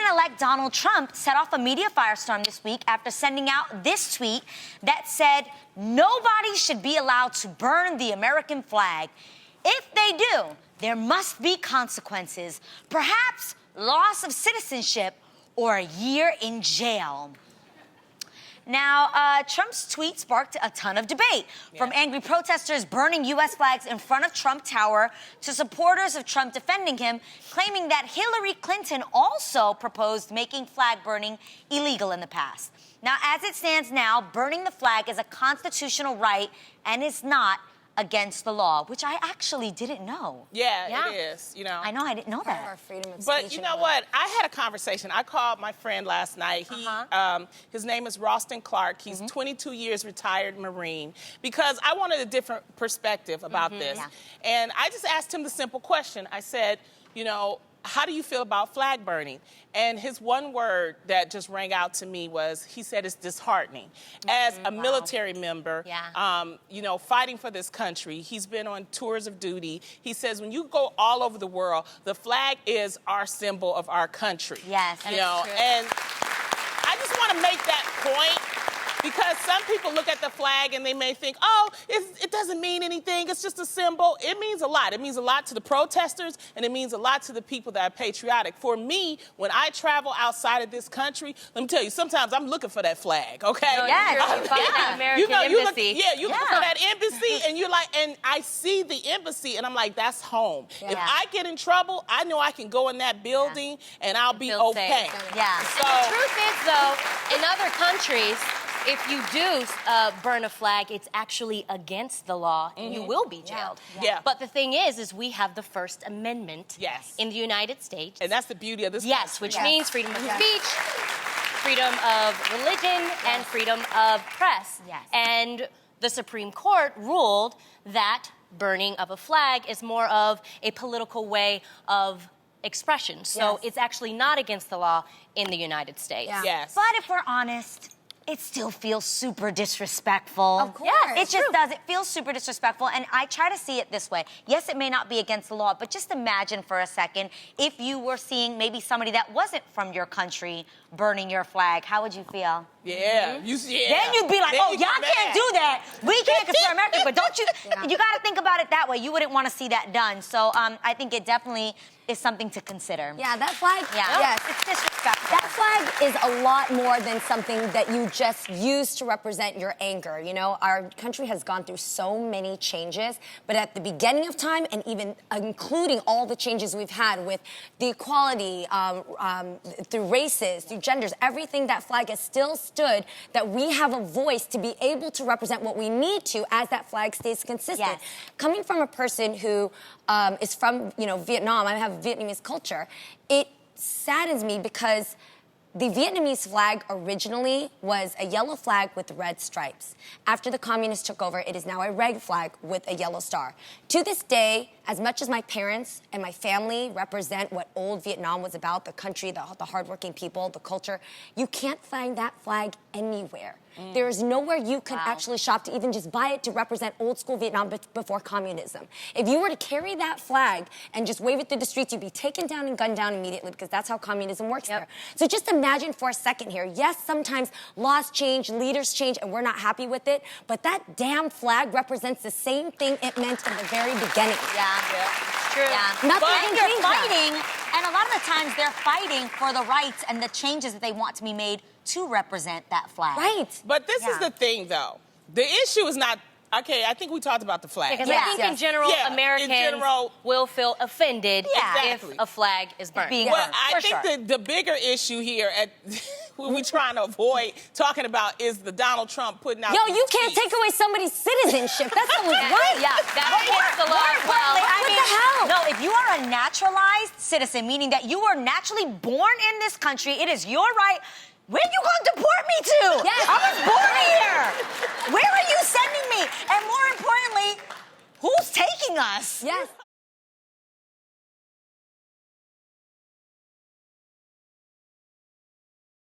President-elect Donald Trump set off a media firestorm this week after sending out this tweet that said, "Nobody should be allowed to burn the American flag. If they do, there must be consequences, perhaps loss of citizenship or a year in jail." Now, Trump's tweet sparked a ton of debate, from angry protesters burning U.S. flags in front of Trump Tower to supporters of Trump defending him, claiming that Hillary Clinton also proposed making flag burning illegal in the past. Now, as it stands now, burning the flag is a constitutional right and is not against the law, which I actually didn't know. Yeah, it is, you know. I know, I didn't know that. Our freedom of But speech you and know all what? I had a conversation. I called my friend last night. His name is Ralston Clark. He's 22 years retired Marine, because I wanted a different perspective about this. And I just asked him the simple question. I said, you know, how do you feel about flag burning? And his one word that just rang out to me was, he said, it's disheartening. As a military member, you know, fighting for this country, he's been on tours of duty. He says, when you go all over the world, the flag is our symbol of our country. Yes, you know, and I just want to make that point, because some people look at the flag and they may think, oh, it doesn't mean anything, it's just a symbol. It means a lot. It means a lot to the protesters, and it means a lot to the people that are patriotic. For me, when I travel outside of this country, let me tell you, sometimes I'm looking for that flag, okay? You find that American embassy. You look for that embassy, and you're like, and I see the embassy, and I'm like, that's home. If I get in trouble, I know I can go in that building, and I'll be okay. So, the truth is, though, in other countries, if you do burn a flag, it's actually against the law, and you will be jailed. But the thing is we have the First Amendment in the United States. And that's the beauty of this country. Which means freedom of speech, freedom of religion, and freedom of press. And the Supreme Court ruled that burning of a flag is more of a political way of expression. So it's actually not against the law in the United States. But if we're honest, it still feels super disrespectful. Of course. It just does. It feels super disrespectful. And I try to see it this way. Yes, it may not be against the law, but just imagine for a second if you were seeing maybe somebody that wasn't from your country burning your flag. How would you feel? Then you'd be like, oh, y'all can't do that. We can't, because we're American. But don't you, you got to think about it that way. You wouldn't want to see that done. So I think it definitely is something to consider. Yeah, that flag, it's disrespectful. That flag is a lot more than something that you just use to represent your anger. You know, our country has gone through so many changes, but at the beginning of time, and even including all the changes we've had with the equality, through races, through genders, everything, that flag has still stood, that we have a voice to be able to represent what we need to as that flag stays consistent. Coming from a person who is from, you know, Vietnam, I have Vietnamese culture, it saddens me because the Vietnamese flag originally was a yellow flag with red stripes. After the communists took over, it is now a red flag with a yellow star. To this day, as much as my parents and my family represent what old Vietnam was about, the country, the hardworking people, the culture, you can't find that flag anywhere. There is nowhere you can actually shop to even just buy it to represent old school Vietnam before communism. If you were to carry that flag and just wave it through the streets, you'd be taken down and gunned down immediately, because that's how communism works there. So just imagine for a second here, yes, sometimes laws change, leaders change, and we're not happy with it, but that damn flag represents the same thing it meant in the very beginning. It's true. Nothing They're fighting, and a lot of the times they're fighting for the rights and the changes that they want to be made to represent that flag. But this is the thing, though. The issue is not, okay, I think we talked about the flag. Because I think in general, Americans will feel offended if a flag is burned. Well, I think the bigger issue here what we're trying to avoid talking about is the Donald Trump putting out you can't take away somebody's citizenship. That's the right. That's against the law as well. What the hell? No, if you are a naturalized citizen, meaning that you were naturally born in this country, it is your right. Where you gonna deport me to? I was born here. Where are you sending me? And more importantly, who's taking us?